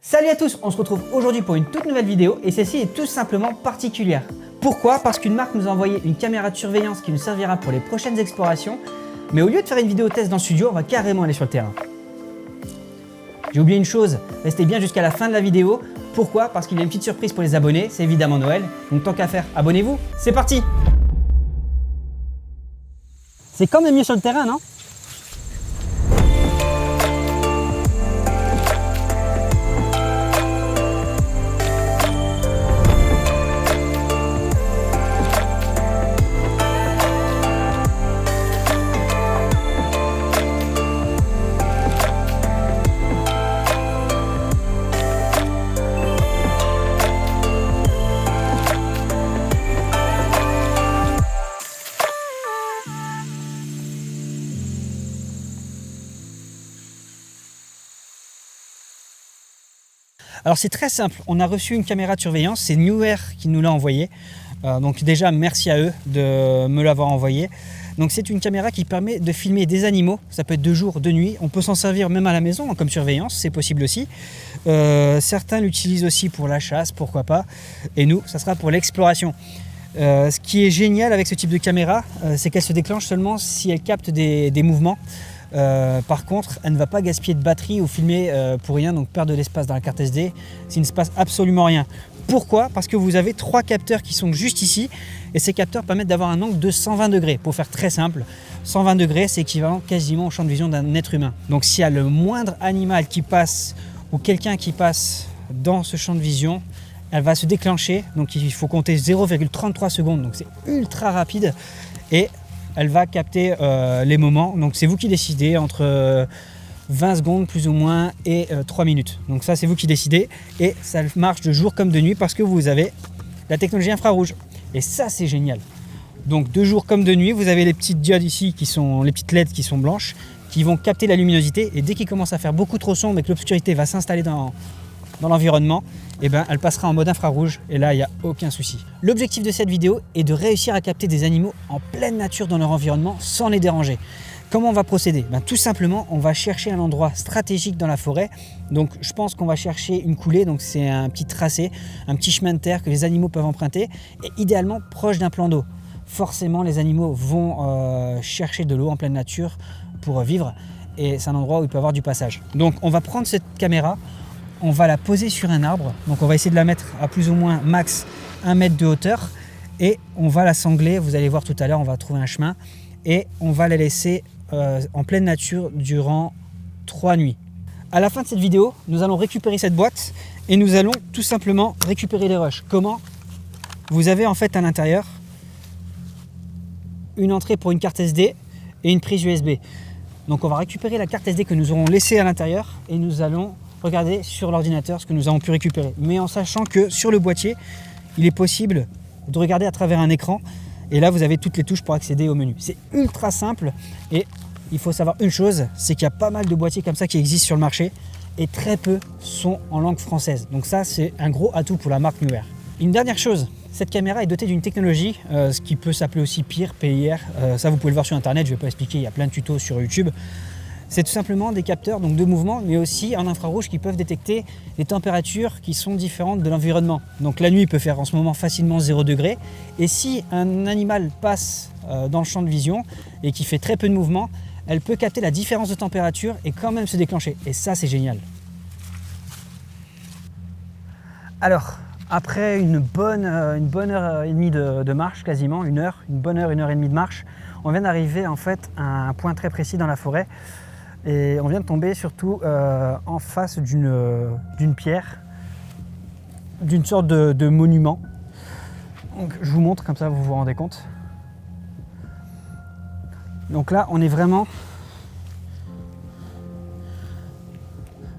Salut à tous, on se retrouve aujourd'hui pour une toute nouvelle vidéo et celle-ci est tout simplement particulière. Pourquoi? Parce qu'une marque nous a envoyé une caméra de surveillance qui nous servira pour les prochaines explorations, mais au lieu de faire une vidéo test dans le studio, on va carrément aller sur le terrain. J'ai oublié une chose, restez bien jusqu'à la fin de la vidéo. Pourquoi? Parce qu'il y a une petite surprise pour les abonnés, c'est évidemment Noël, donc tant qu'à faire, abonnez-vous, c'est parti! C'est quand même mieux sur le terrain, non? Alors c'est très simple, on a reçu une caméra de surveillance, c'est Newer qui nous l'a envoyé. Donc déjà merci à eux de me l'avoir envoyé. Donc c'est une caméra qui permet de filmer des animaux, ça peut être de jour, de nuit, on peut s'en servir même à la maison comme surveillance, c'est possible aussi. Certains l'utilisent aussi pour la chasse, pourquoi pas, et nous ça sera pour l'exploration. Ce qui est génial avec ce type de caméra, c'est qu'elle se déclenche seulement si elle capte des mouvements. Par contre, elle ne va pas gaspiller de batterie ou filmer pour rien, donc perdre de l'espace dans la carte SD s'il ne se passe absolument rien. Pourquoi? Parce que vous avez 3 capteurs qui sont juste ici et ces capteurs permettent d'avoir un angle de 120 degrés. Pour faire très simple, 120 degrés c'est équivalent quasiment au champ de vision d'un être humain. Donc s'il y a le moindre animal qui passe ou quelqu'un qui passe dans ce champ de vision, elle va se déclencher. Donc il faut compter 0,33 secondes, donc c'est ultra rapide et elle va capter les moments, donc c'est vous qui décidez entre 20 secondes plus ou moins et 3 minutes. Donc ça c'est vous qui décidez et ça marche de jour comme de nuit parce que vous avez la technologie infrarouge. Et ça c'est génial. Donc de jour comme de nuit, vous avez les petites diodes ici qui sont les petites LED qui sont blanches, qui vont capter la luminosité et dès qu'il commence à faire beaucoup trop sombre et que l'obscurité va s'installer dans l'environnement, eh ben, elle passera en mode infrarouge et là il n'y a aucun souci. L'objectif de cette vidéo est de réussir à capter des animaux en pleine nature dans leur environnement sans les déranger. Comment on va procéder? Tout simplement on va chercher un endroit stratégique dans la forêt. Donc je pense qu'on va chercher une coulée, donc c'est un petit tracé, un petit chemin de terre que les animaux peuvent emprunter et idéalement proche d'un plan d'eau. Forcément les animaux vont chercher de l'eau en pleine nature pour vivre et c'est un endroit où il peut y avoir du passage. Donc on va prendre cette caméra, on va la poser sur un arbre, donc on va essayer de la mettre à plus ou moins max 1 mètre de hauteur et on va la sangler, vous allez voir tout à l'heure, on va trouver un chemin et on va la laisser en pleine nature durant 3 nuits. À la fin de cette vidéo, nous allons récupérer cette boîte et nous allons tout simplement récupérer les rushs. Comment? Vous avez en fait à l'intérieur une entrée pour une carte SD et une prise USB. Donc on va récupérer la carte SD que nous aurons laissée à l'intérieur et nous allons regarder sur l'ordinateur ce que nous avons pu récupérer. Mais en sachant que sur le boîtier, il est possible de regarder à travers un écran. Et là, vous avez toutes les touches pour accéder au menu. C'est ultra simple. Et il faut savoir une chose, c'est qu'il y a pas mal de boîtiers comme ça qui existent sur le marché. Et très peu sont en langue française. Donc ça, c'est un gros atout pour la marque Newer. Une dernière chose, cette caméra est dotée d'une technologie, ce qui peut s'appeler aussi PIR, PIR. Ça, vous pouvez le voir sur Internet. Je ne vais pas expliquer, il y a plein de tutos sur YouTube. C'est tout simplement des capteurs donc de mouvement, mais aussi en infrarouge qui peuvent détecter les températures qui sont différentes de l'environnement. Donc la nuit il peut faire en ce moment facilement 0 degré. Et si un animal passe dans le champ de vision et qui fait très peu de mouvement, elle peut capter la différence de température et quand même se déclencher. Et ça c'est génial. Alors, après une bonne heure et demie de marche, quasiment une bonne heure et demie de marche, on vient d'arriver en fait à un point très précis dans la forêt. Et on vient de tomber surtout en face d'une pierre, d'une sorte de monument. Donc, je vous montre, comme ça vous vous rendez compte. Donc là, on est vraiment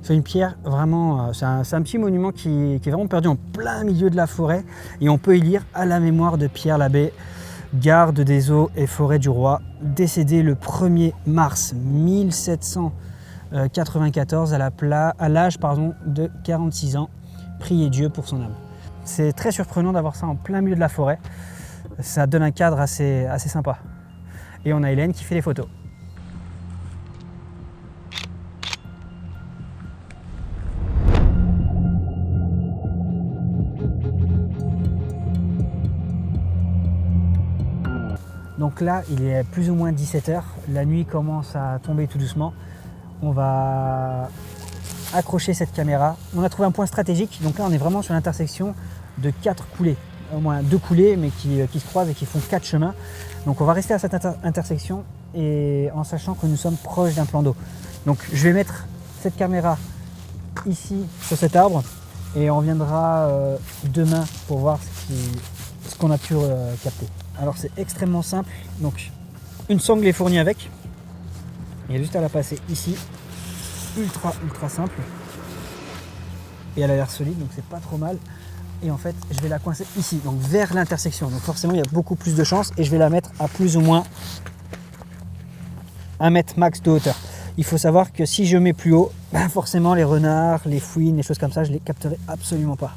sur une pierre, vraiment, c'est un petit monument qui est vraiment perdu en plein milieu de la forêt. Et on peut y lire « À la mémoire de Pierre Labbé, garde des eaux et forêts du roi, décédé le 1er mars 1794 à l'âge de 46 ans. Priez Dieu pour son âme. » C'est très surprenant d'avoir ça en plein milieu de la forêt. Ça donne un cadre assez sympa. Et on a Hélène qui fait les photos. Donc là, il est plus ou moins 17 h. La nuit commence à tomber tout doucement. On va accrocher cette caméra. On a trouvé un point stratégique. Donc là, on est vraiment sur l'intersection de 4 coulées. Au moins 2 coulées, mais qui se croisent et qui font 4 chemins. Donc on va rester à cette intersection et en sachant que nous sommes proches d'un plan d'eau. Donc je vais mettre cette caméra ici sur cet arbre et on reviendra demain pour voir ce qu'on a pu capter. Alors c'est extrêmement simple. Donc une sangle est fournie avec. Il y a juste à la passer ici. Ultra simple. Et elle a l'air solide, donc c'est pas trop mal. Et en fait, je vais la coincer ici, donc vers l'intersection. Donc forcément, il y a beaucoup plus de chance et je vais la mettre à plus ou moins 1 mètre max de hauteur. Il faut savoir que si je mets plus haut, ben forcément les renards, les fouines, les choses comme ça, je les capterai absolument pas.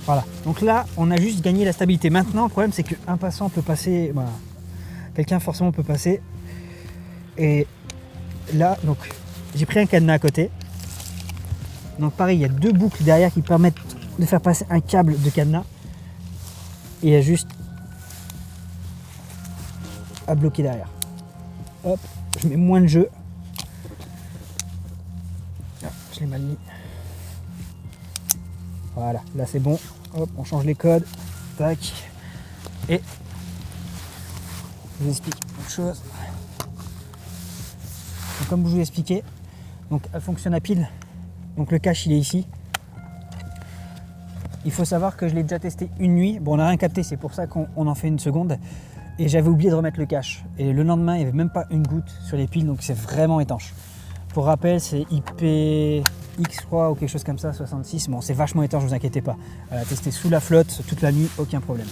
Voilà, donc là on a juste gagné la stabilité. Maintenant le problème c'est qu'un passant peut passer, voilà. Quelqu'un forcément peut passer. Et là donc j'ai pris un cadenas à côté. Donc pareil, il y a 2 boucles derrière qui permettent de faire passer un câble de cadenas. Et il y a juste à bloquer derrière. Hop, je mets moins de jeu. Ah, je l'ai mal mis. Voilà, là c'est bon. Hop, on change les codes. Tac. Et je vous explique autre chose. Donc, comme je vous l'ai expliqué, donc elle fonctionne à pile. Donc le cache il est ici. Il faut savoir que je l'ai déjà testé une nuit. Bon, on n'a rien capté, c'est pour ça qu'on en fait une seconde. Et j'avais oublié de remettre le cache. Et le lendemain, il n'y avait même pas une goutte sur les piles, donc c'est vraiment étanche. Pour rappel, c'est IPX, je crois, ou quelque chose comme ça, 66. Bon, c'est vachement étanche, ne vous inquiétez pas. Testé sous la flotte, toute la nuit, aucun problème.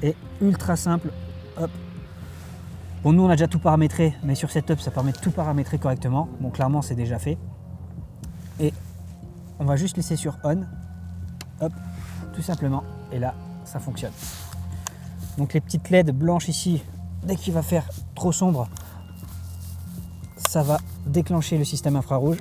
Et ultra simple, hop. Bon, nous, on a déjà tout paramétré, mais sur Setup, ça permet de tout paramétrer correctement. Bon, clairement, c'est déjà fait. Et on va juste laisser sur On, hop, tout simplement. Et là, ça fonctionne. Donc les petites LED blanches ici, dès qu'il va faire trop sombre, ça va déclencher le système infrarouge.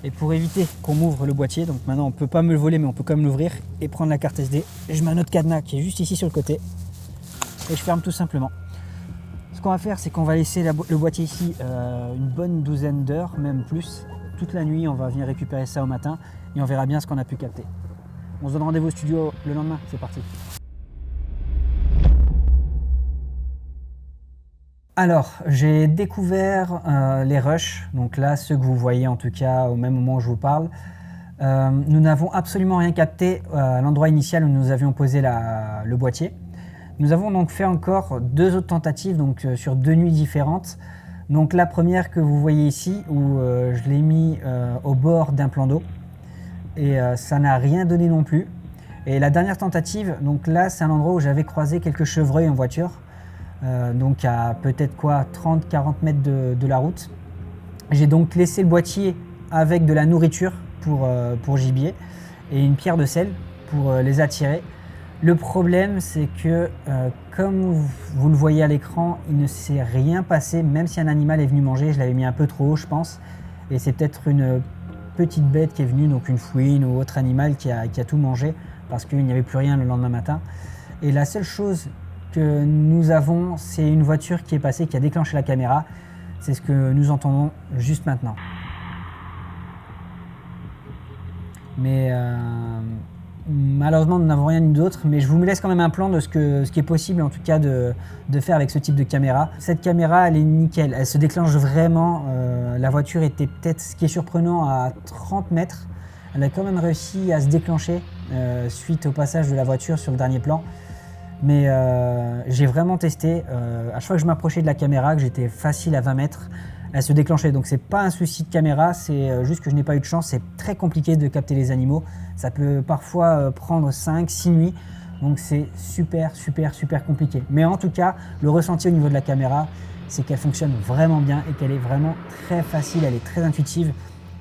Et pour éviter qu'on m'ouvre le boîtier, donc maintenant on ne peut pas me le voler mais on peut quand même l'ouvrir et prendre la carte SD. Et je mets un autre cadenas qui est juste ici sur le côté et je ferme tout simplement. Ce qu'on va faire, c'est qu'on va laisser le boîtier ici une bonne douzaine d'heures, même plus. Toute la nuit, on va venir récupérer ça au matin et on verra bien ce qu'on a pu capter. On se donne rendez-vous au studio le lendemain, c'est parti. Alors, j'ai découvert les rushs, donc là, ceux que vous voyez en tout cas au même moment où je vous parle. Nous n'avons absolument rien capté à l'endroit initial où nous avions posé le boîtier. Nous avons donc fait encore 2 autres tentatives, donc sur 2 nuits différentes. Donc la première que vous voyez ici, où je l'ai mis au bord d'un plan d'eau, et ça n'a rien donné non plus. Et la dernière tentative, donc là, c'est un endroit où j'avais croisé quelques chevreuils en voiture. Donc à peut-être quoi 30-40 mètres de la route. J'ai donc laissé le boîtier avec de la nourriture pour gibier et une pierre de sel pour les attirer. Le problème c'est que comme vous le voyez à l'écran, il ne s'est rien passé, même si un animal est venu manger. Je l'avais mis un peu trop haut je pense et c'est peut-être une petite bête qui est venue, donc une fouine ou autre animal qui a tout mangé parce qu'il n'y avait plus rien le lendemain matin. Et la seule chose que nous avons, c'est une voiture qui est passée, qui a déclenché la caméra. C'est ce que nous entendons juste maintenant. Mais malheureusement, nous n'avons rien d'autre. Mais je vous laisse quand même un plan de ce qui est possible, en tout cas, de faire avec ce type de caméra. Cette caméra, elle est nickel. Elle se déclenche vraiment. La voiture était peut-être, ce qui est surprenant, à 30 mètres. Elle a quand même réussi à se déclencher suite au passage de la voiture sur le dernier plan. Mais j'ai vraiment testé, à chaque fois que je m'approchais de la caméra, que j'étais facile à 20 mètres, elle se déclenchait. Donc c'est pas un souci de caméra, c'est juste que je n'ai pas eu de chance. C'est très compliqué de capter les animaux. Ça peut parfois prendre 5-6 nuits. Donc c'est super compliqué. Mais en tout cas, le ressenti au niveau de la caméra, c'est qu'elle fonctionne vraiment bien et qu'elle est vraiment très facile, elle est très intuitive.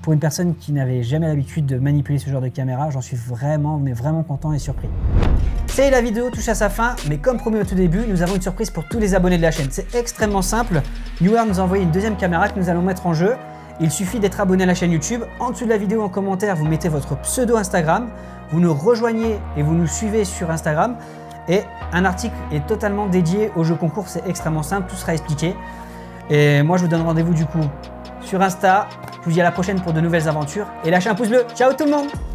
Pour une personne qui n'avait jamais l'habitude de manipuler ce genre de caméra, j'en suis vraiment, mais vraiment content et surpris. Ça y est, la vidéo touche à sa fin, mais comme promis au tout début, nous avons une surprise pour tous les abonnés de la chaîne. C'est extrêmement simple. Neewer nous a envoyé une deuxième caméra que nous allons mettre en jeu. Il suffit d'être abonné à la chaîne YouTube. En dessous de la vidéo, en commentaire, vous mettez votre pseudo Instagram. Vous nous rejoignez et vous nous suivez sur Instagram. Et un article est totalement dédié au jeu concours. C'est extrêmement simple, tout sera expliqué. Et moi, je vous donne rendez-vous du coup sur Insta. Je vous dis à la prochaine pour de nouvelles aventures. Et lâchez un pouce bleu. Ciao tout le monde!